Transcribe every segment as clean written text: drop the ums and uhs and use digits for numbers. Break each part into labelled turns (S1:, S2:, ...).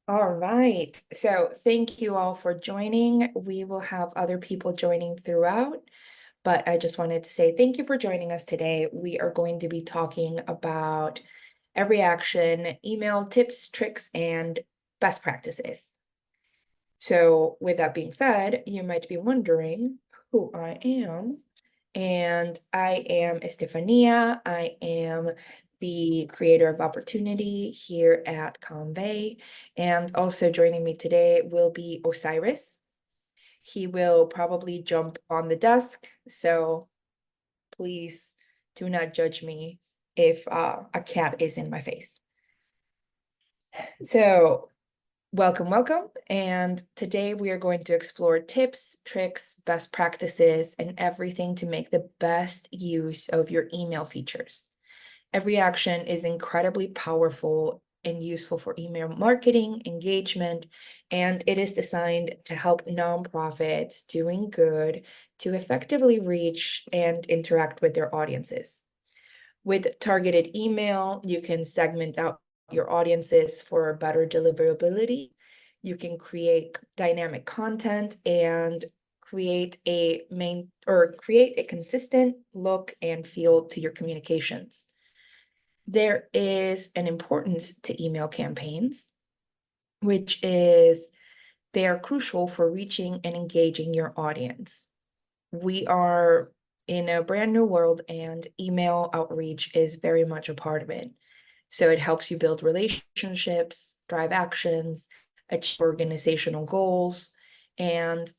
S1: All right. So thank you all for joining. We will have other people joining throughout, but I just wanted to say thank you for joining us today. We are going to be talking about EveryAction email tips, tricks, and best practices. So with that being said, you might be wondering who I am. And I am Estefania. I am the creator of opportunity here at Commvey. And also joining me today will be Osiris. He will probably jump on the desk, so please do not judge me if a cat is in my face. So welcome, welcome. And today we are going to explore tips, tricks, best practices, and everything to make the best use of your email features. EveryAction is incredibly powerful and useful for email marketing, engagement, and it is designed to help nonprofits doing good to effectively reach and interact with their audiences. With targeted email, you can segment out your audiences for better deliverability. You can create dynamic content and create a consistent look and feel to your communications. There is an importance to email campaigns, which is they are crucial for reaching and engaging your audience. We are in a brand new world, and email outreach is very much a part of it. So it helps you build relationships, drive actions, achieve organizational goals, and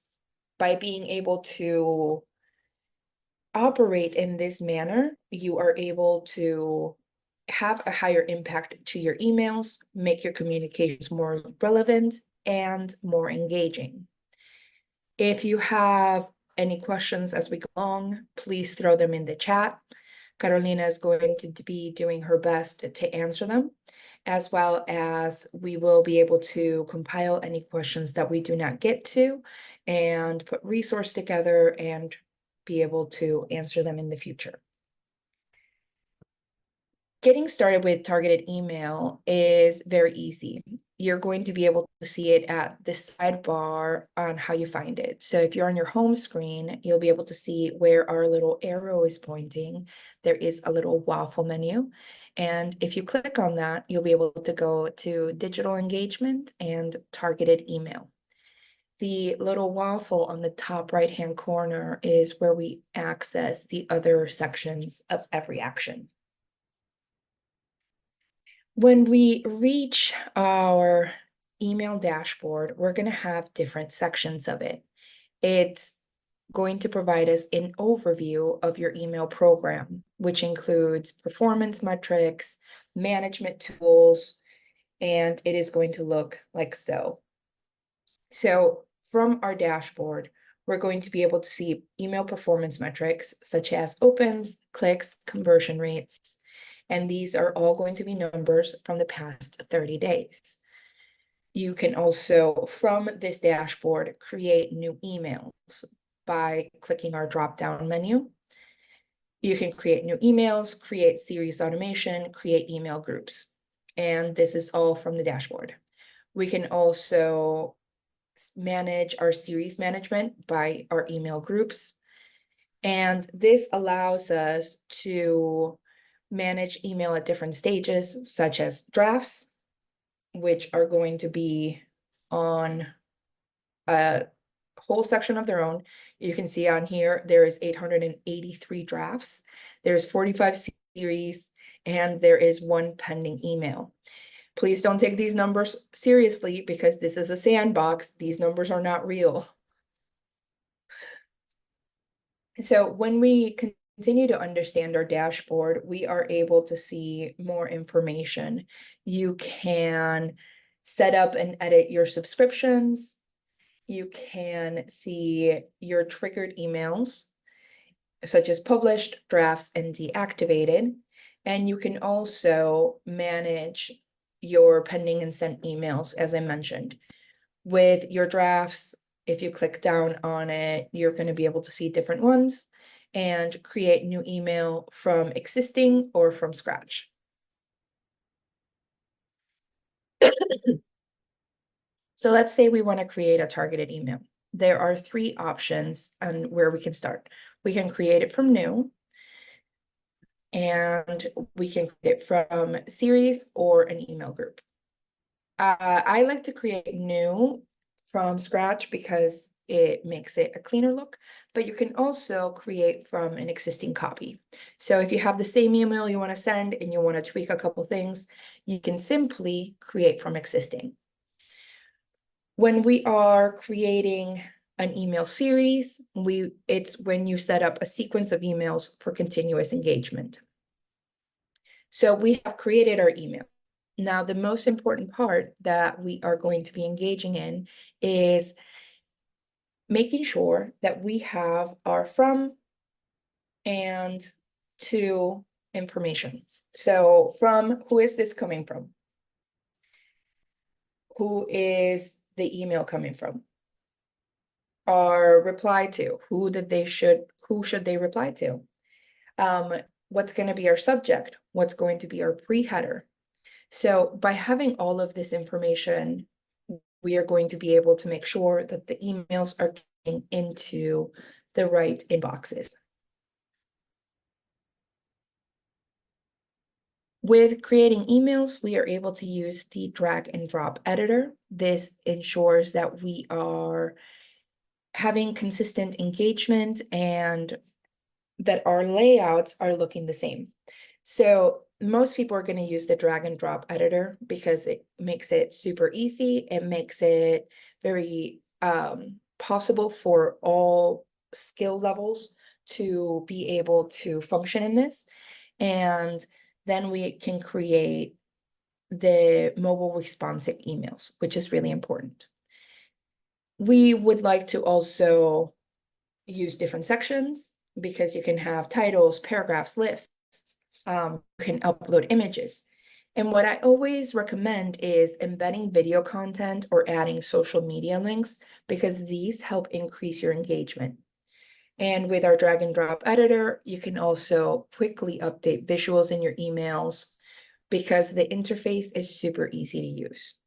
S1: by being able to operate in this manner, you are able to have a higher impact to your emails, make your communications more relevant and more engaging. If you have any questions as we go along, please throw them in the chat. Carolina is going to be doing her best to answer them, as well as we will be able to compile any questions that we do not get to and put resource together and be able to answer them in the future. Getting started with targeted email is very easy. You're going to be able to see it at the sidebar on how you find it. So if you're on your home screen, you'll be able to see where our little arrow is pointing. There is a little waffle menu. And if you click on that, you'll be able to go to digital engagement and targeted email. The little waffle on the top right-hand corner is where we access the other sections of EveryAction. When we reach our email dashboard, we're going to have different sections of it. It's going to provide us an overview of your email program, which includes performance metrics, management tools, and it is going to look like so. So from our dashboard, we're going to be able to see email performance metrics such as opens, clicks, conversion rates, and these are all going to be numbers from the past 30 days. You can also, from this dashboard, create new emails by clicking our drop-down menu. You can create new emails, create series automation, create email groups, and this is all from the dashboard. We can also manage our series management by our email groups, and this allows us to manage email at different stages, such as drafts, which are going to be on a whole section of their own. You can see on here, there is 883 drafts. There's 45 series, and there is one pending email. Please don't take these numbers seriously because this is a sandbox. These numbers are not real. So when we continue to understand our dashboard, we are able to see more information. You can set up and edit your subscriptions. You can see your triggered emails, such as published, drafts, and deactivated. And you can also manage your pending and sent emails, as I mentioned. With your drafts, if you click down on it, you're going to be able to see different ones and create new email from existing or from scratch. So let's say we want to create a targeted email. There are three options on where we can start. We can create it from new, and we can create it from series or an email group. I like to create new from scratch because it makes it a cleaner look, but you can also create from an existing copy. So if you have the same email you want to send and you want to tweak a couple things, you can simply create from existing. When we are creating an email series, it's when you set up a sequence of emails for continuous engagement. So we have created our email. Now, the most important part that we are going to be engaging in is making sure that we have our from and to information. So from, who is this coming from? Who is the email coming from? Our reply to, who should they reply to? What's going to be our subject? What's going to be our pre-header? So by having all of this information, we are going to be able to make sure that the emails are getting into the right inboxes. With creating emails, we are able to use the drag and drop editor. This ensures that we are having consistent engagement and that our layouts are looking the same. So most people are going to use the drag and drop editor because it makes it super easy. It makes it very possible for all skill levels to be able to function in this. And then we can create the mobile responsive emails, which is really important. We would like to also use different sections because you can have titles, paragraphs, lists, you can upload images. And what I always recommend is embedding video content or adding social media links because these help increase your engagement. And with our drag and drop editor, you can also quickly update visuals in your emails because the interface is super easy to use.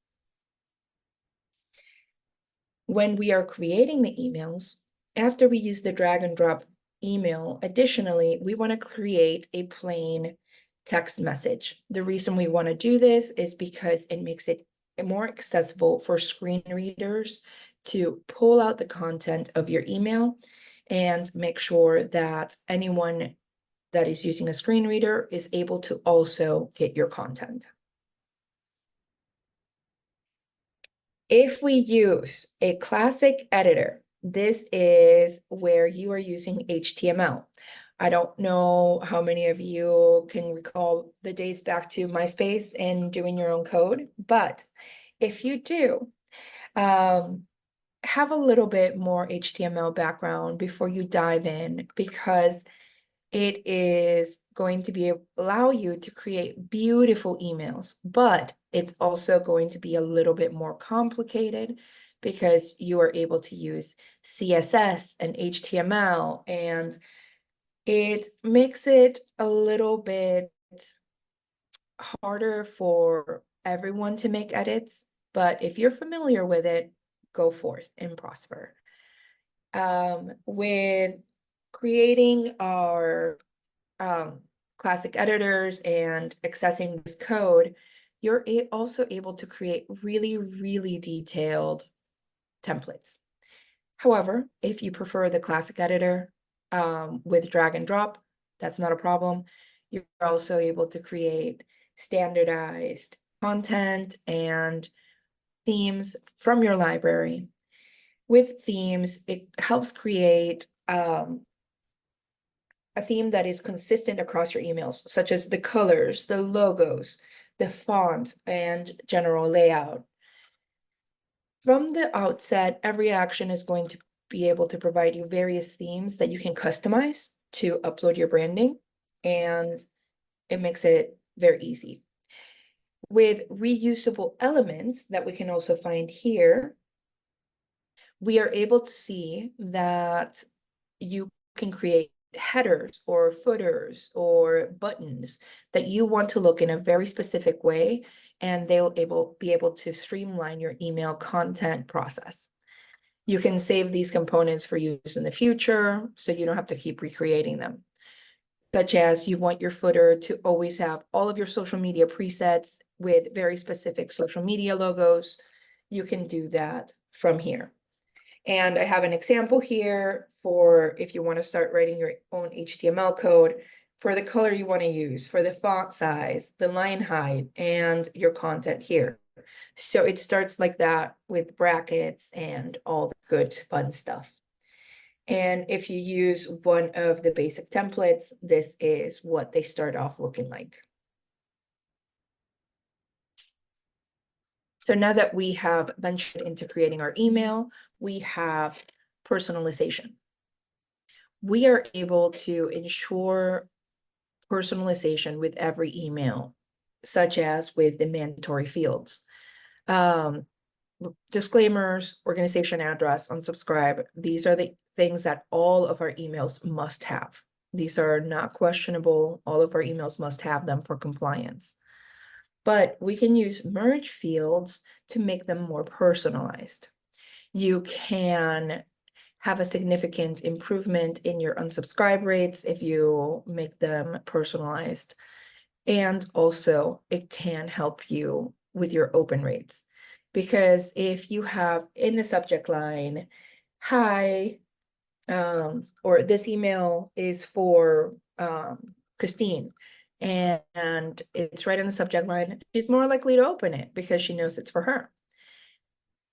S1: When we are creating the emails, after we use the drag and drop email, additionally, we want to create a plain text message. The reason we want to do this is because it makes it more accessible for screen readers to pull out the content of your email and make sure that anyone that is using a screen reader is able to also get your content. If we use a classic editor, this is where you are using HTML. I don't know how many of you can recall the days back to MySpace and doing your own code, but if you do, have a little bit more HTML background before you dive in because it is going to allow you to create beautiful emails, but it's also going to be a little bit more complicated because you are able to use CSS and HTML, and it makes it a little bit harder for everyone to make edits. But if you're familiar with it, go forth and prosper. With creating our classic editors and accessing this code, you're also able to create really, really detailed templates. However, if you prefer the classic editor with drag and drop, that's not a problem. You're also able to create standardized content and themes from your library. With themes, it helps create a theme that is consistent across your emails, such as the colors, the logos, the font, and general layout. From the outset, EveryAction is going to be able to provide you various themes that you can customize to upload your branding, and it makes it very easy. With reusable elements that we can also find here, we are able to see that you can create headers or footers or buttons that you want to look in a very specific way, and they'll be able to streamline your email content process. You can save these components for use in the future, so you don't have to keep recreating them. Such as you want your footer to always have all of your social media presets with very specific social media logos. You can do that from here. And I have an example here for if you want to start writing your own HTML code for the color you want to use, for the font size, the line height, and your content here. So it starts like that with brackets and all the good fun stuff. And if you use one of the basic templates, this is what they start off looking like. So now that we have ventured into creating our email, we have personalization. We are able to ensure personalization with every email, such as with the mandatory fields. Disclaimers, organization address, unsubscribe. These are the things that all of our emails must have. These are not questionable. All of our emails must have them for compliance. But we can use merge fields to make them more personalized. You can have a significant improvement in your unsubscribe rates if you make them personalized. And also it can help you with your open rates. Because if you have in the subject line, hi, or this email is for Christine, and it's right in the subject line, she's more likely to open it because she knows it's for her.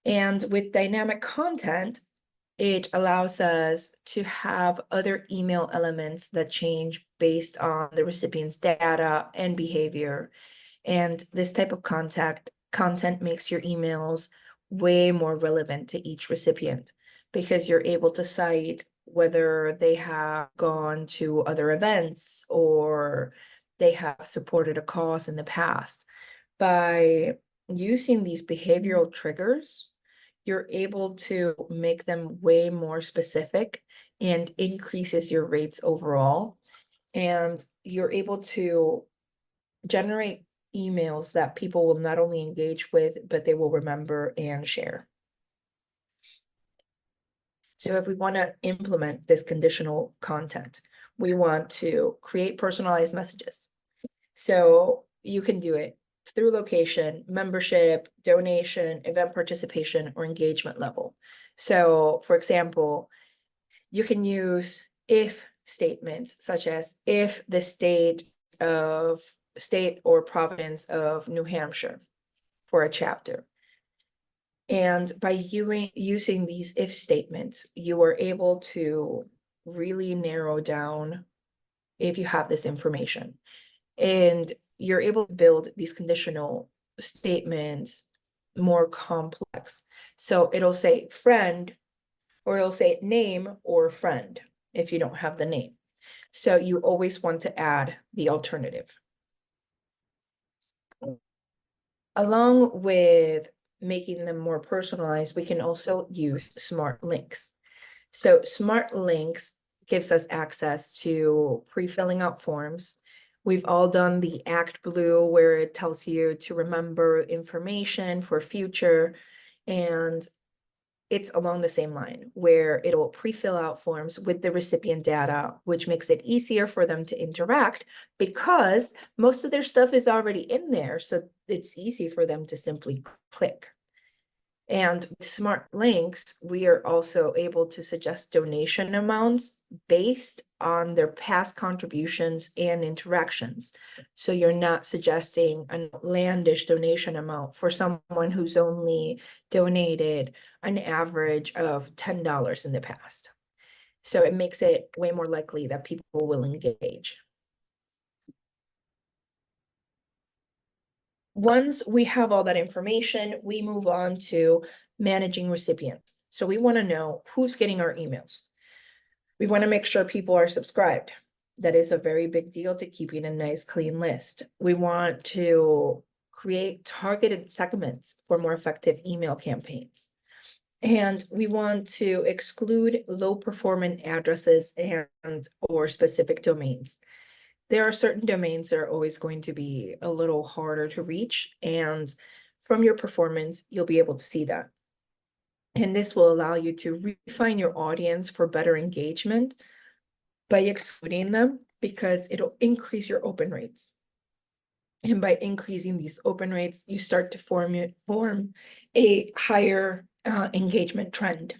S1: And with dynamic content, it allows us to have other email elements that change based on the recipient's data and behavior. And this type of content makes your emails way more relevant to each recipient because you're able to cite whether they have gone to other events or they have supported a cause in the past. By using these behavioral triggers, you're able to make them way more specific and increases your rates overall. And you're able to generate emails that people will not only engage with, but they will remember and share. So if we want to implement this conditional content, we want to create personalized messages. So you can do it through location, membership, donation, event participation, or engagement level. So for example, you can use if statements such as if the state or province of New Hampshire for a chapter. And by using these if statements, you are able to really narrow down if you have this information. And you're able to build these conditional statements more complex. So it'll say friend, or it'll say name or friend if you don't have the name. So you always want to add the alternative. Along with making them more personalized, we can also use smart links. So smart links gives us access to pre-filling out forms. We've all done the Act Blue where it tells you to remember information for future, and it's along the same line where it'll pre-fill out forms with the recipient data, which makes it easier for them to interact because most of their stuff is already in there. So it's easy for them to simply click. And with smart links, we are also able to suggest donation amounts based on their past contributions and interactions. So you're not suggesting an outlandish donation amount for someone who's only donated an average of $10 in the past. So it makes it way more likely that people will engage. Once we have all that information, we move on to managing recipients. So we want to know who's getting our emails. We want to make sure people are subscribed. That is a very big deal to keeping a nice, clean list. We want to create targeted segments for more effective email campaigns. And we want to exclude low performing addresses and or specific domains. there are certain domains that are always going to be a little harder to reach, and from your performance, you'll be able to see that. And this will allow you to refine your audience for better engagement by excluding them, because it'll increase your open rates. And by increasing these open rates, you start to form a higher engagement trend.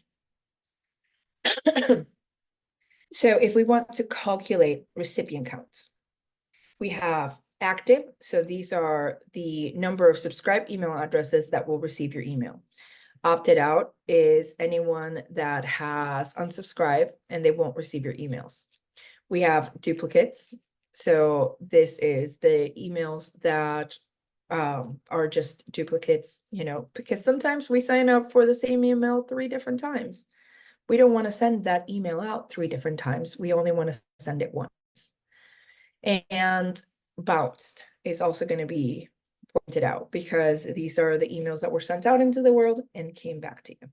S1: So if we want to calculate recipient counts, we have active. So these are the number of subscribed email addresses that will receive your email. Opted out is anyone that has unsubscribed and they won't receive your emails. We have duplicates. So this is the emails that are just duplicates, because sometimes we sign up for the same email 3 different times. We don't want to send that email out 3 different times. We only want to send it once. And bounced is also going to be pointed out, because these are the emails that were sent out into the world and came back to you.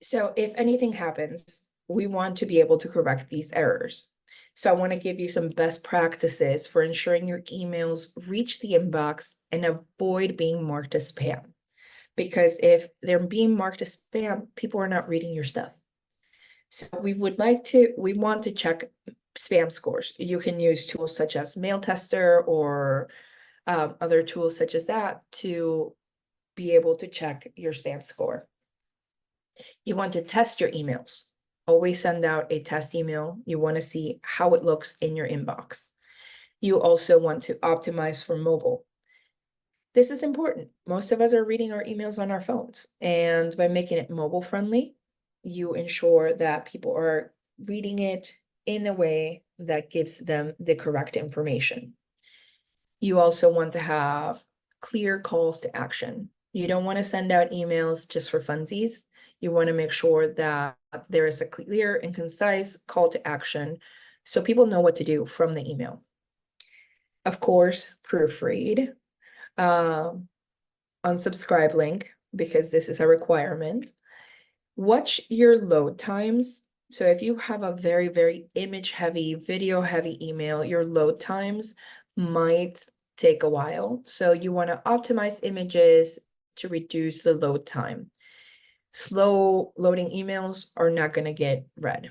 S1: So if anything happens, we want to be able to correct these errors. So I want to give you some best practices for ensuring your emails reach the inbox and avoid being marked as spam. Because if they're being marked as spam, people are not reading your stuff. So we want to check spam scores. You can use tools such as Mail Tester or other tools such as that to be able to check your spam score. You want to test your emails. Always send out a test email. You want to see how it looks in your inbox. You also want to optimize for mobile. This is important. Most of us are reading our emails on our phones, and by making it mobile friendly, you ensure that people are reading it in a way that gives them the correct information. You also want to have clear calls to action. You don't want to send out emails just for funsies. You want to make sure that there is a clear and concise call to action so people know what to do from the email. Of course, proofread. Unsubscribe link, because this is a requirement. Watch your load times. So if you have a very, very image heavy, video heavy email, your load times might take a while. So you want to optimize images to reduce the load time. Slow loading emails are not going to get read.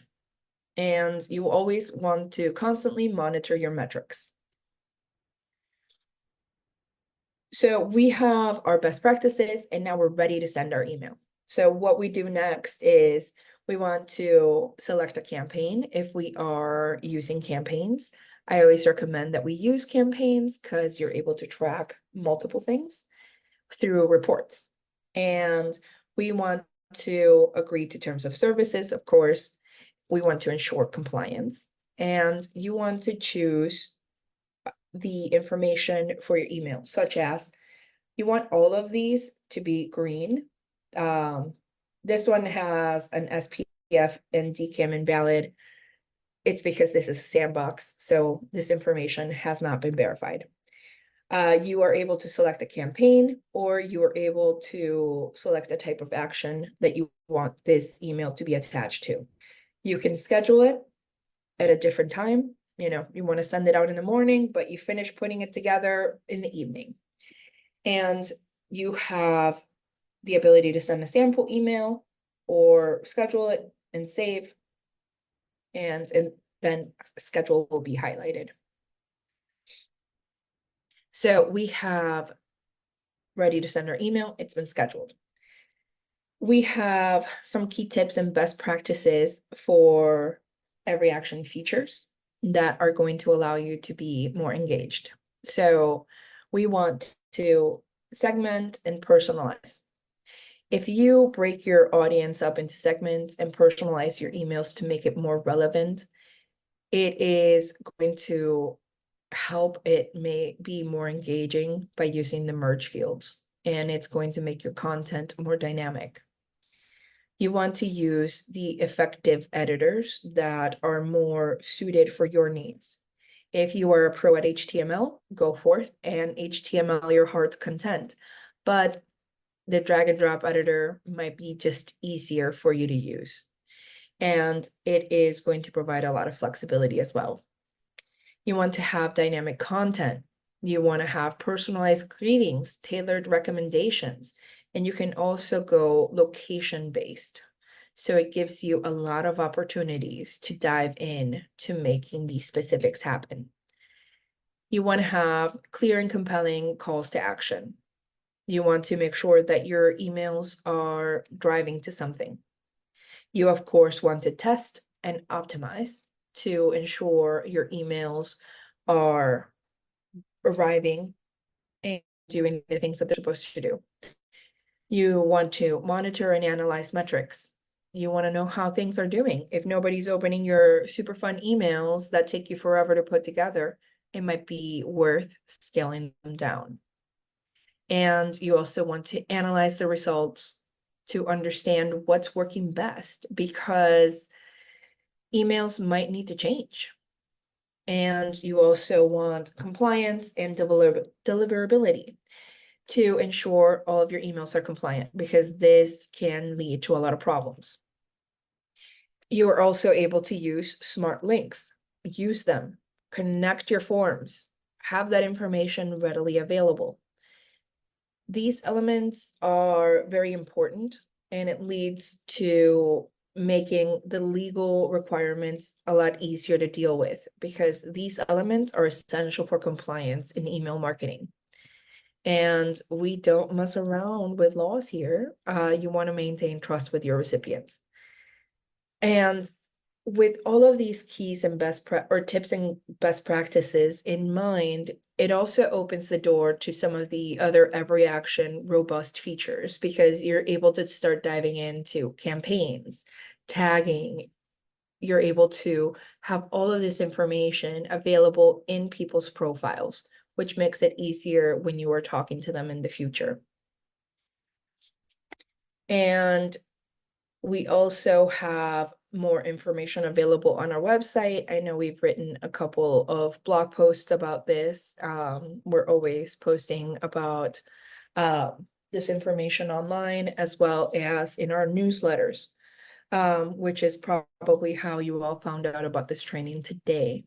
S1: And you always want to constantly monitor your metrics. So we have our best practices, and now we're ready to send our email. So what we do next is we want to select a campaign if we are using campaigns. I always recommend that we use campaigns because you're able to track multiple things through reports. And we want to agree to terms of services, of course. We want to ensure compliance. And you want to choose the information for your email, such as you want all of these to be green. This one has an SPF and DKIM invalid. It's because this is a sandbox, so this information has not been verified. You are able to select a campaign, or you are able to select a type of action that you want this email to be attached to. You can schedule it at a different time. You want to send it out in the morning, but you finish putting it together in the evening. And you have the ability to send a sample email or schedule it and save, and then schedule will be highlighted. So we have ready to send our email. It's been scheduled. We have some key tips and best practices for EveryAction features that are going to allow you to be more engaged. So we want to segment and personalize. If you break your audience up into segments and personalize your emails to make it more relevant, it is going to help it may be more engaging by using the merge fields, and it's going to make your content more dynamic. You want to use the effective editors that are more suited for your needs. If you are a pro at HTML, go forth and HTML your heart's content. But the drag and drop editor might be just easier for you to use. and it is going to provide a lot of flexibility as well. You want to have dynamic content. You want to have personalized greetings, tailored recommendations, and you can also go location-based. So it gives you a lot of opportunities to dive in to making these specifics happen. You want to have clear and compelling calls to action. You want to make sure that your emails are driving to something. You, of course, want to test and optimize to ensure your emails are arriving and doing the things that they're supposed to do. You want to monitor and analyze metrics. You want to know how things are doing. If nobody's opening your super fun emails that take you forever to put together, it might be worth scaling them down. And you also want to analyze the results to understand what's working best, because emails might need to change. And you also want compliance and deliverability to ensure all of your emails are compliant, because this can lead to a lot of problems. You are also able to use smart links. Use them, connect your forms, have that information readily available. These elements are very important, and it leads to making the legal requirements a lot easier to deal with, because these elements are essential for compliance in email marketing. And we don't mess around with laws here. You want to maintain trust with your recipients. And with all of these keys and tips and best practices in mind, it also opens the door to some of the other EveryAction robust features, because you're able to start diving into campaigns, tagging. You're able to have all of this information available in people's profiles, which makes it easier when you are talking to them in the future. And we also have more information available on our website. I know we've written a couple of blog posts about this. We're always posting about this information online, as well as in our newsletters, which is probably how you all found out about this training today.